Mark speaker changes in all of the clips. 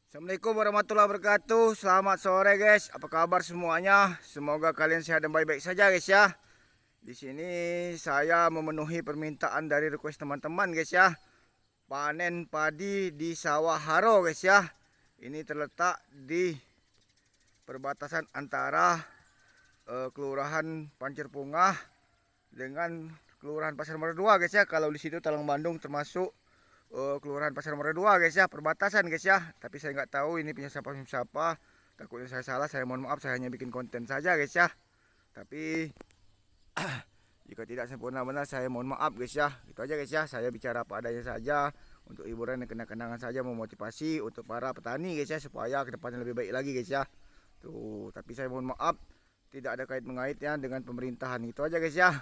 Speaker 1: Assalamualaikum warahmatullahi wabarakatuh. Selamat sore guys. Apa kabar semuanya? Semoga kalian sehat dan baik-baik saja guys ya. Di sini saya memenuhi permintaan dari request teman-teman guys ya. Panen padi di sawah Haro guys ya. Ini terletak di perbatasan antara Kelurahan Pancirpungah dengan Kelurahan Pasar Mara 2 guys ya. Kalau di situ Talang Bandung termasuk Kelurahan Pasar Mara 2 guys ya, perbatasan guys ya. Tapi saya nggak tahu ini punya siapa. Takutnya saya salah, saya mohon maaf. Saya hanya bikin konten saja guys ya. Tapi jika tidak sempurna benar, saya mohon maaf guys ya. Itu aja guys ya. Saya bicara apa adanya saja untuk hiburan dan kenang-kenangan saja, memotivasi untuk para petani guys ya, supaya kedepannya lebih baik lagi guys ya. Tuh, tapi saya mohon maaf tidak ada kait mengaitnya dengan pemerintahan. Itu aja guys ya.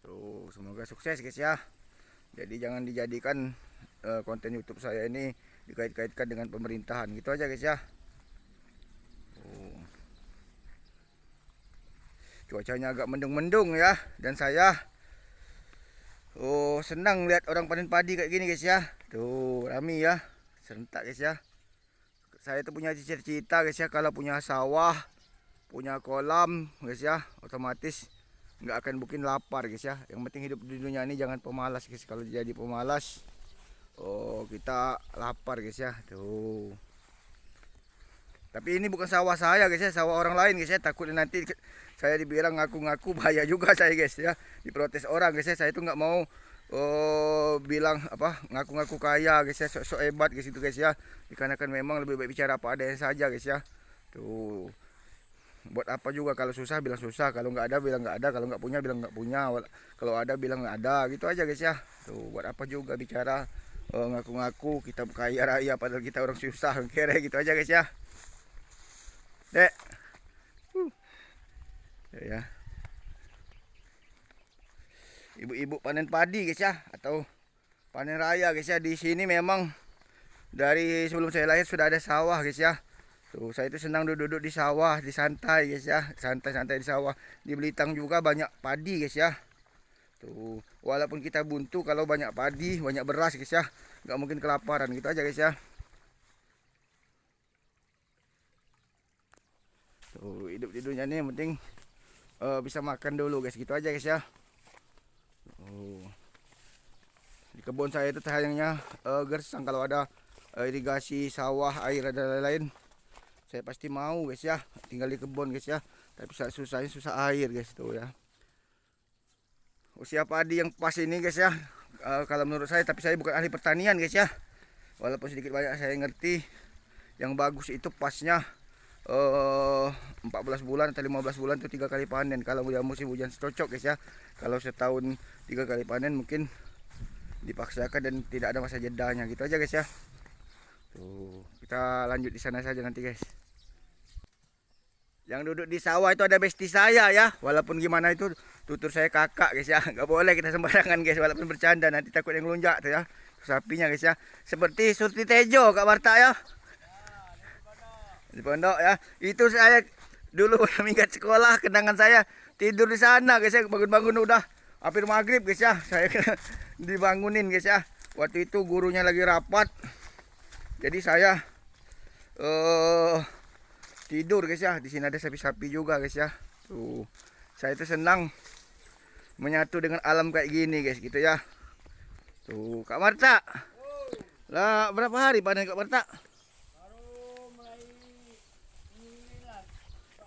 Speaker 1: Tuh, semoga sukses guys ya. Jadi jangan dijadikan konten YouTube saya ini dikait-kaitkan dengan pemerintahan. Gitu aja guys ya. Cuacanya agak mendung-mendung ya. Dan saya senang lihat orang panen padi kayak gini guys ya. Tuh rame ya, serentak guys ya. Saya tuh punya cita-cita guys ya, kalau punya sawah, punya kolam guys ya, otomatis nggak akan bikin lapar guys ya. Yang penting hidup di dunia ini jangan pemalas guys. Kalau jadi pemalas, kita lapar guys ya. Tuh. Tapi ini bukan sawah saya guys ya, sawah orang lain guys ya. Takutnya nanti saya dibilang ngaku-ngaku, bahaya juga saya guys ya. Diprotes orang guys ya. Saya itu nggak mau bilang apa, ngaku-ngaku kaya guys ya, sok-sok hebat guys itu guys ya. Dikarenakan memang lebih baik bicara apa adanya saja guys ya. Tuh. Buat apa juga, kalau susah bilang susah, kalau nggak ada bilang nggak ada, kalau nggak punya bilang nggak punya, kalau ada bilang nggak ada, gitu aja guys ya. Tuh, buat apa juga bicara ngaku-ngaku kita kaya raya padahal kita orang susah kere, gitu aja guys ya. Dek. Ya. Ibu-ibu panen padi guys ya, atau panen raya guys ya. Di sini memang dari sebelum saya lahir sudah ada sawah guys ya. Tuh, saya itu senang duduk-duduk di sawah, di santai guys ya, santai-santai di sawah. Di Belitang juga banyak padi guys ya. Tuh, walaupun kita buntu, kalau banyak padi, banyak beras guys ya, nggak mungkin kelaparan. Gitu aja guys ya. Tuh, hidup di dunia ini yang penting bisa makan dulu guys. Gitu aja guys ya. Di kebun saya itu sayangnya gersang. Kalau ada irigasi sawah, air, ada lain-lain, saya pasti mau guys ya, tinggal di kebun guys ya. Tapi susahnya susah air guys tuh ya. Usia padi yang pas ini guys ya, kalau menurut saya, tapi saya bukan ahli pertanian guys ya. Walaupun sedikit banyak saya ngerti, yang bagus itu pasnya 14 bulan atau 15 bulan tuh 3 kali panen. Kalau udah musim hujan cocok guys ya. Kalau setahun 3 kali panen mungkin dipaksakan dan tidak ada masa jedanya. Gitu aja guys ya. Tuh, kita lanjut di sana saja nanti guys. Yang duduk di sawah itu ada besti saya ya. Walaupun gimana itu tutur saya kakak guys ya. Nggak boleh kita sembarangan guys, walaupun bercanda nanti takut yang ngelunjak tuh ya. Sapinya guys ya. Seperti Surti Tejo Kak Marta ya. Di pondok ya. Itu saya dulu minggat sekolah, kenangan saya tidur di sana guys ya. Bangun-bangun udah hampir maghrib guys ya. Saya dibangunin guys ya. Waktu itu gurunya lagi rapat. Jadi saya tidur guys ya. Di sini ada sapi-sapi juga guys ya. Tuh, saya itu senang menyatu dengan alam kayak gini guys, gitu ya. Tuh, Kak Marta. Lah, berapa hari panen Kak Marta?
Speaker 2: Baru mulai ini lah.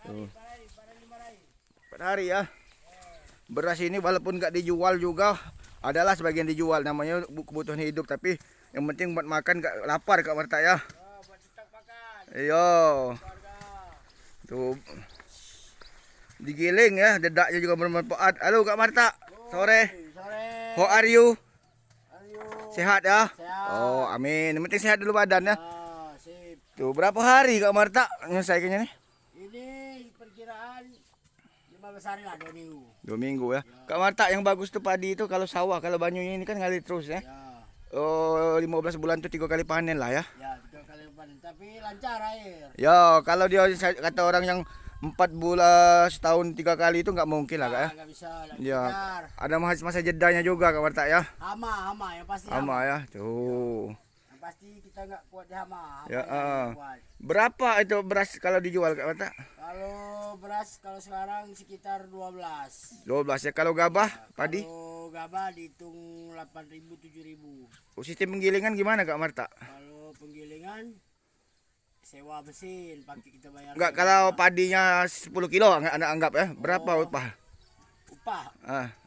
Speaker 1: Tuh.
Speaker 2: 4 hari.
Speaker 1: 4 hari ya. Beras ini walaupun nggak dijual juga, adalah sebagian dijual, namanya kebutuhan hidup, tapi yang penting buat makan gak lapar Kak Marta ya.
Speaker 2: Buat tetap makan.
Speaker 1: Iyo. Tuh, digiling ya, dedaknya juga bermanfaat. Halo Kak Marta, sore.
Speaker 2: Sore.
Speaker 1: How are you?
Speaker 2: Ayo.
Speaker 1: Sehat ya?
Speaker 2: Sehat.
Speaker 1: Oh, amin. Yang penting sehat dulu badan ya.
Speaker 2: Sip.
Speaker 1: Tuh, berapa hari Kak Marta nyelesaikannya nih?
Speaker 2: Ini perkiraan 15 hari lah, 2 minggu.
Speaker 1: 2 minggu ya. Kak Marta, yang bagus tuh padi itu kalau sawah, kalau banyunya ini kan ngalir terus ya.
Speaker 2: Ya.
Speaker 1: Oh, 15 bulan tuh 3 kali panen lah ya.
Speaker 2: Ya, 3 kali panen. Tapi lancar air.
Speaker 1: Ya, kalau dia kata orang yang 4 bulan setahun 3 kali itu nggak mungkin lah Kak ya.
Speaker 2: Nggak bisa.
Speaker 1: Ya,
Speaker 2: Lancar.
Speaker 1: ada masa jedanya juga Kak Marta ya.
Speaker 2: Hama yang pasti
Speaker 1: Sama ya. Tuh.
Speaker 2: Yang pasti kita nggak kuat di hama.
Speaker 1: Ya,
Speaker 2: Apa yang
Speaker 1: ah.
Speaker 2: kuat.
Speaker 1: Berapa itu beras kalau dijual Kak Marta?
Speaker 2: Kalau beras kalau sekarang sekitar 12.
Speaker 1: 12 ya. Kalau gabah, padi?
Speaker 2: Kalau gabah dihitung 8.000 7.000.
Speaker 1: Sistem penggilingan gimana Kak Marta?
Speaker 2: Kalau penggilingan sewa mesin pakai kita bayar.
Speaker 1: Enggak, kalau padinya 10 kilo anda anggap ya. Berapa
Speaker 2: Oh.
Speaker 1: upah?
Speaker 2: Upah.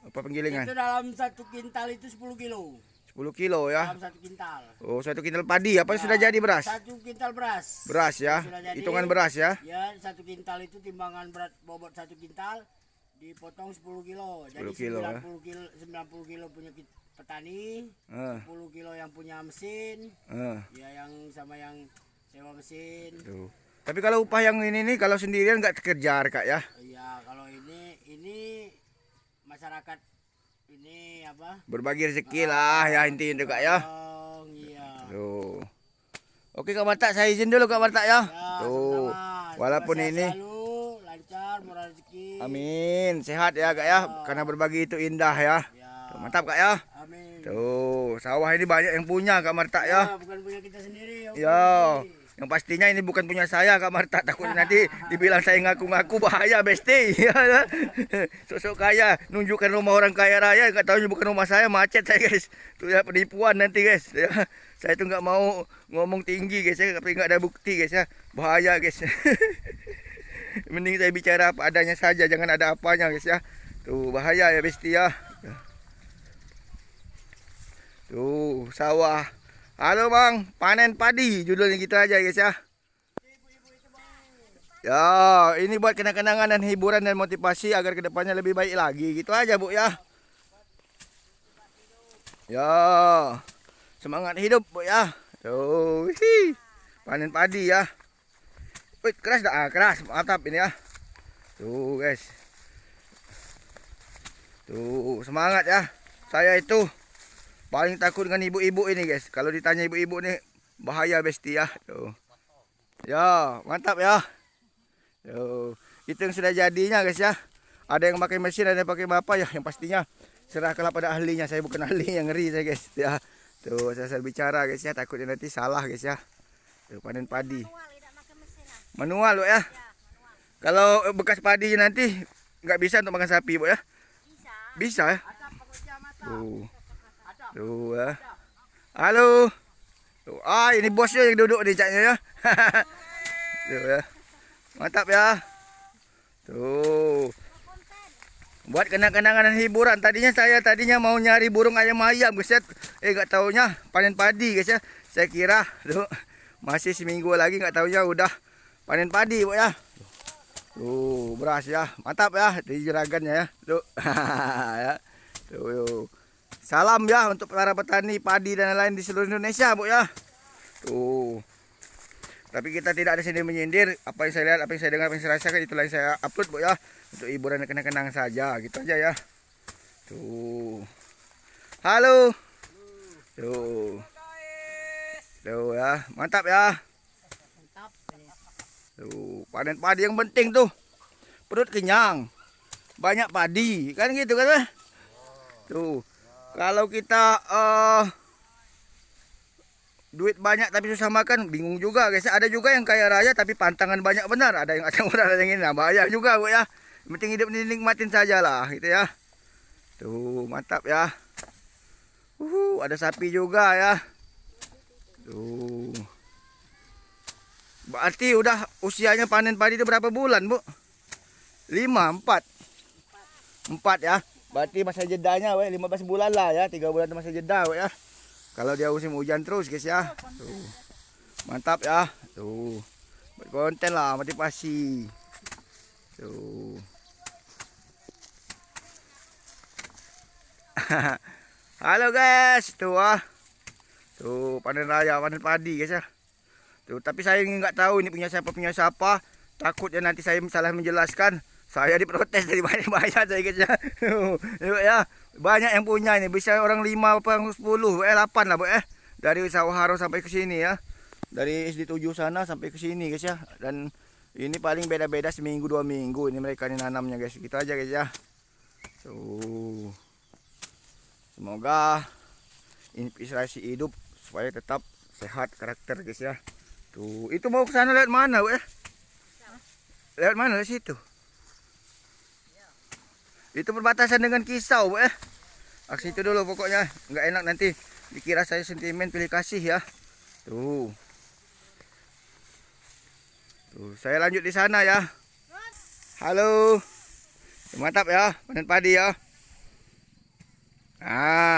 Speaker 1: Upah penggilingan?
Speaker 2: Itu dalam 1 kintal itu 10 kilo.
Speaker 1: 10 kilo ya.
Speaker 2: Dalam 1 kintal.
Speaker 1: Oh, 1 kintal padi. Apa sudah jadi beras?
Speaker 2: 1 kintal beras.
Speaker 1: Beras ya.
Speaker 2: Sudah jadi.
Speaker 1: Hitungan beras ya.
Speaker 2: Ya, 1 kintal itu timbangan berat bobot 1 kintal dipotong 10 kilo. Jadi
Speaker 1: 10 kilo,
Speaker 2: 90 kilo, 90 kilo punya petani,
Speaker 1: Eh,
Speaker 2: 10 kilo yang punya mesin,
Speaker 1: eh.
Speaker 2: ya yang sama yang sewa mesin.
Speaker 1: Tuh. Tapi kalau upah yang ini nih kalau sendirian nggak kejar Kak ya.
Speaker 2: Ya, kalau ini masyarakat ini apa?
Speaker 1: Berbagi rezeki lah ya intinya Kak ya.
Speaker 2: Oh, iya.
Speaker 1: Tuh. Oke Kak Marta, saya izin dulu Kak Marta ya.
Speaker 2: Ya,
Speaker 1: Tuh.
Speaker 2: sama-sama.
Speaker 1: Walaupun
Speaker 2: Semoga sehat
Speaker 1: ini
Speaker 2: selalu lancar, murah rezeki.
Speaker 1: amin, sehat ya Kak ya. Karena berbagi itu indah ya.
Speaker 2: Ya.
Speaker 1: Tuh, mantap Kak ya.
Speaker 2: Amin.
Speaker 1: Tuh, sawah ini banyak yang punya Kak Marta ya.
Speaker 2: Bukan punya kita sendiri.
Speaker 1: Ya, yang pastinya ini bukan punya saya Kak Marta. Takutnya nanti dibilang saya ngaku-ngaku bahaya besti. Sosok kaya, nunjukkan rumah orang kaya raya, nggak tahu bukan rumah saya, macet saya guys. Tuh ya penipuan nanti guys. Ya, saya tuh nggak mau ngomong tinggi guys ya, tapi nggak ada bukti guys ya. Bahaya guys. Mending saya bicara apa adanya saja, jangan ada apanya guys ya. Tuh bahaya ya besti ya. Tuh sawah. Halo Bang, panen padi judulnya gitu aja guys ya. Ya, ini buat kenang-kenangan dan hiburan dan motivasi agar kedepannya lebih baik lagi. Gitu aja Bu ya. Ya, semangat hidup Bu ya. Tuh, panen padi ya. Wih, keras dah, keras, mantap ini ya. Tuh guys. Tuh, semangat ya. Saya itu paling takut dengan ibu-ibu ini guys. Kalau ditanya ibu-ibu nih bahaya besti ya. Tuh. Ya, mantap ya. Tuh. Itu yang sudah jadinya guys ya. Ada yang pakai mesin, ada yang pakai apa ya. Yang pastinya serahkanlah pada ahlinya. Saya bukan ahli yang ngeri saya guys ya. Tuh, saya bicara guys ya. Takutnya nanti salah guys ya. Tuh, panen padi. Manual Bu ya. Kalau bekas padi nanti nggak bisa untuk makan sapi Bu ya. Bisa ya. Tuh. Tuh ya. Halo. Tuh, ini bosnya yang duduk di caknya ya. Tuh ya. Mantap ya. Tuh. Buat kenang-kenangan dan hiburan. Tadinya mau nyari burung ayam-ayam guys ya. Enggak taunya panen padi guys ya. Saya kira tuh masih seminggu lagi enggak taunya udah panen padi Bu ya. Tuh, beras ya. Mantap ya di jeragannya ya. Tuh. Ya. Tuh. Salam ya untuk para petani padi dan lain-lain di seluruh Indonesia Bu ya. Tuh. Tapi kita tidak ada sini menyindir. Apa yang saya lihat, apa yang saya dengar, apa yang saya rasakan itulah yang saya upload Bu ya. Untuk hiburan dan kenang-kenang saja. Gitu aja ya. Tuh. Halo. Tuh. Tuh ya. Mantap ya.
Speaker 2: Mantap.
Speaker 1: Tuh. Panen padi yang penting tuh. Perut kenyang. Banyak padi. Kan gitu kan. Tuh. Kalau kita duit banyak tapi susah makan, bingung juga guys. Ada juga yang kaya raya tapi pantangan banyak benar. Ada yang asam urat, ada yang ini. Nah, bahaya juga Bu ya. Yang penting hidup ini nikmatin saja lah gitu ya. Tuh, mantap ya. Ada sapi juga ya. Tuh. Berarti udah usianya panen padi itu berapa bulan Bu? 5, 4. 4 ya. Berarti masa jedanya 15 bulan lah ya. 3 bulan itu masa jeda ya. Kalau dia musim hujan terus guys ya. Tuh. Mantap ya. Tuh. Berkonten lah, motivasi. Tuh. Halo guys, tuh Tuh panen raya, panen padi guys ya. Tuh, tapi saya nggak tahu ini punya siapa. Takutnya nanti saya salah menjelaskan. Saya diprotes dari banyak saya guys ya. Ya, banyak yang punya ini. Bisa orang 5 apa 10, 8 lah Bu ya. Dari Sawaharo sampai ke sini ya. Dari SD 7 sana sampai ke sini guys ya. Dan ini paling beda-beda seminggu 2 minggu ini mereka ini nanamnya guys. Gitu aja guys ya. Tuh. Semoga inspirasi hidup supaya tetap sehat karakter guys ya. Tuh, itu mau ke sana lewat mana, Bu? Lewat mana lewat situ? Itu perbatasan dengan Kisau, Bu. Aksi itu dulu pokoknya, nggak enak nanti dikira saya sentimen pilih kasih ya. Tuh. Tuh, saya lanjut di sana ya. Halo. Mantap ya, panen padi ya.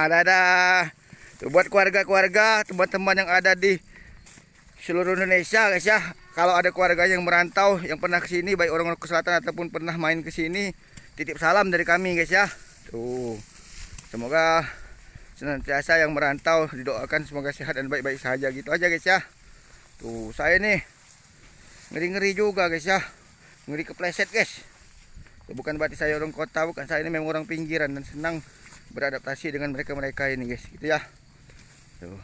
Speaker 1: Dadah. Tuh, buat keluarga-keluarga, teman-teman yang ada di seluruh Indonesia guys ya. Kalau ada keluarga yang merantau, yang pernah ke sini, baik orang ke selatan ataupun pernah main ke sini, titip salam dari kami guys ya. Tuh. Semoga senantiasa yang merantau didoakan semoga sehat dan baik-baik saja, gitu aja guys ya. Tuh, saya nih ngeri-ngeri juga guys ya. Ngeri kepleset guys. Bukan berarti saya orang kota, bukan, saya ini memang orang pinggiran dan senang beradaptasi dengan mereka-mereka ini guys, gitu ya. Tuh.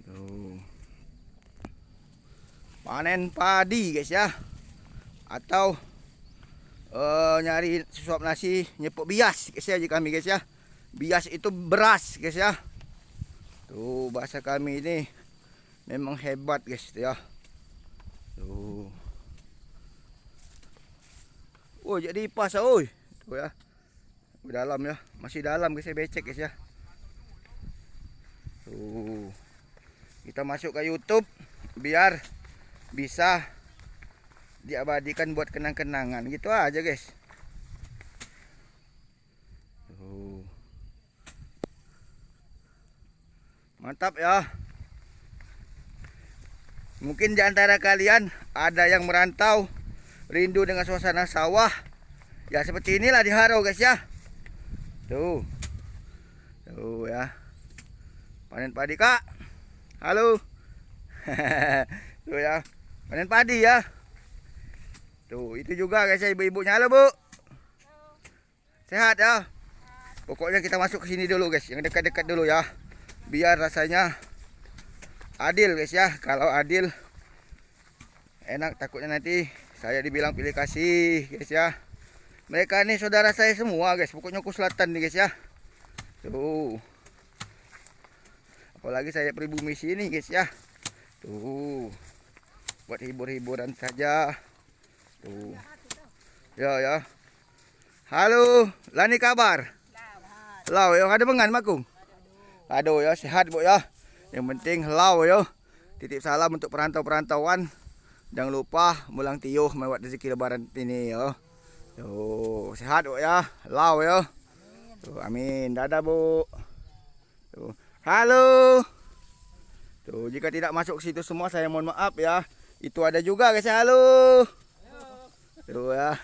Speaker 1: Tuh. Panen padi guys ya. Atau nyari suap nasi, nyepuk bias guys ya kami guys ya. Bias itu beras guys ya. Tuh, bahasa kami ini memang hebat guys ya. Tuh. Oh, jadi pas oi. Tuh ya. Dalam ya, masih dalam guys ya, becek guys ya. Tuh. Kita masuk ke YouTube biar bisa diabadikan buat kenang-kenangan, gitu aja guys. Tuh. Mantap ya. Mungkin di antara kalian ada yang merantau, rindu dengan suasana sawah. Ya seperti inilah di Haro guys ya. Tuh. Tuh ya. Panen padi Kak. Halo. Tuh ya. Panen padi ya. Tuh, itu juga guys ya ibu-ibunya. Halo Bu. Sehat ya. Pokoknya kita masuk ke sini dulu guys, yang dekat-dekat dulu ya. Biar rasanya adil guys ya. Kalau adil enak, takutnya nanti saya dibilang pilih kasih guys ya. Mereka ini saudara saya semua guys, pokoknya ke selatan nih guys ya. Tuh. Apalagi saya pribumi sini guys ya. Tuh. Buat hibur-hiburan saja. Tuh. Ya. Halo, lani kabar? Lau ya, ada bengan makung. Aduh ya, sehat Bu ya. Yang penting lau ya. Titip salam untuk perantau-perantauan. Jangan lupa mulang tiuh melewat rezeki lebaran ini ya. Tuh, sehat Bu ya. Lau ya. Tuh, amin. Dadah Bu. Tuh. Halo. Tuh, jika tidak masuk ke situ semua saya mohon maaf ya. Itu ada juga guys. Halo. Tuh ya.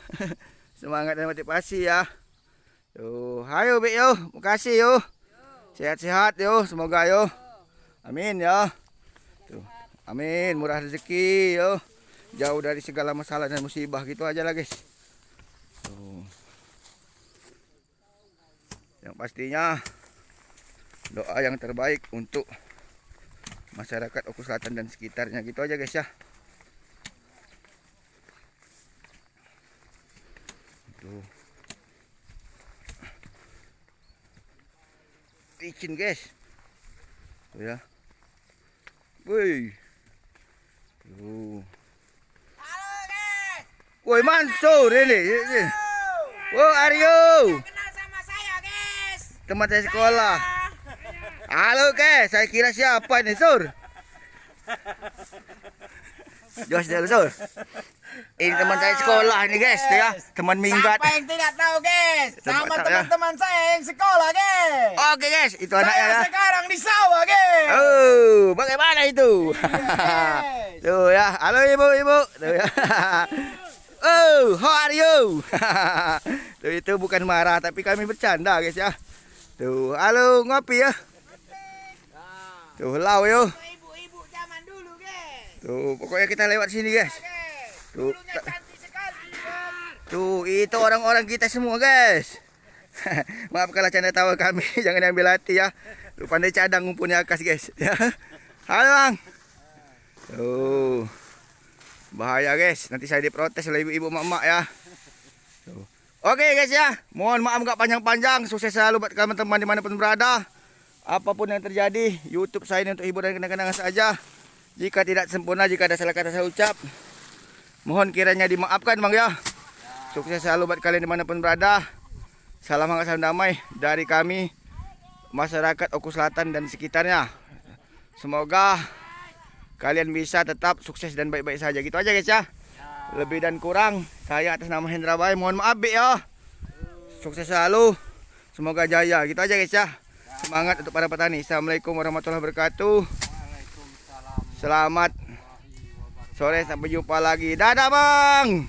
Speaker 1: Semangat dan motivasi ya. Tuh, ayo Bik yo. Makasih yo. Sehat-sehat yo, semoga yo. Amin ya. Tuh. Amin, murah rezeki yo. Jauh dari segala masalah dan musibah, gitu aja lah guys. Tuh. Yang pastinya doa yang terbaik untuk masyarakat Oku Selatan dan sekitarnya, gitu aja guys ya. Tuh. Licin guys. Tuh ya. Woi. Tuh.
Speaker 2: Halo guys.
Speaker 1: Woi Mansur ini. Wow Aryo.
Speaker 2: Kenal sama saya guys.
Speaker 1: Teman saya sekolah. Halo guys, saya kira siapa ini Sur? Jos dari Sur. Ini teman saya sekolah ini guys, tuh ya. Teman minggat.
Speaker 2: Siapa yang tidak tahu guys? Sama
Speaker 1: Tempat, ya.
Speaker 2: teman-teman saya yang sekolah guys.
Speaker 1: Oke guys, itu anaknya
Speaker 2: Saya
Speaker 1: ya.
Speaker 2: sekarang di sawah guys.
Speaker 1: Oh, bagaimana itu?
Speaker 2: guys.
Speaker 1: Tuh ya, halo ibu-ibu. Tuh ya. Oh, how are you? Tuh, itu bukan marah tapi kami bercanda guys ya. Tuh, halo ngopi ya. Tuh, lau yo.
Speaker 2: Ibu-ibu zaman dulu guys.
Speaker 1: Tuh, pokoknya kita lewat sini guys. Tuh,
Speaker 2: Dulunya cantik sekali.
Speaker 1: tuh itu orang-orang kita semua guys. Maaf kalau canda tawa kami, jangan ambil hati ya. Tuh, pandai cadang ngumpulnya akas guys. Ya. Halo bang. Tuh. Bahaya guys, nanti saya diprotes oleh ibu-ibu mak-mak ya. Tuh. Oke guys ya, mohon maaf nggak panjang-panjang. Sukses selalu buat teman-teman dimanapun berada. apapun yang terjadi, YouTube saya ini untuk hiburan kenang-kenangan saja. Jika tidak sempurna, jika ada salah kata saya ucap, mohon kiranya dimaafkan bang ya. Sukses selalu buat kalian dimanapun berada. Salam hangat, salam damai dari kami masyarakat Oku Selatan dan sekitarnya. Semoga kalian bisa tetap sukses dan baik-baik saja. Gitu aja guys ya. Lebih dan kurang saya atas nama Hendra Bay mohon maaf ya. Sukses selalu. Semoga jaya. Gitu aja guys ya. Semangat untuk para petani. Assalamualaikum warahmatullahi wabarakatuh. Selamat sore, sampai jumpa lagi. Dadah bang.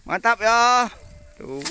Speaker 1: Mantap ya. Tuh.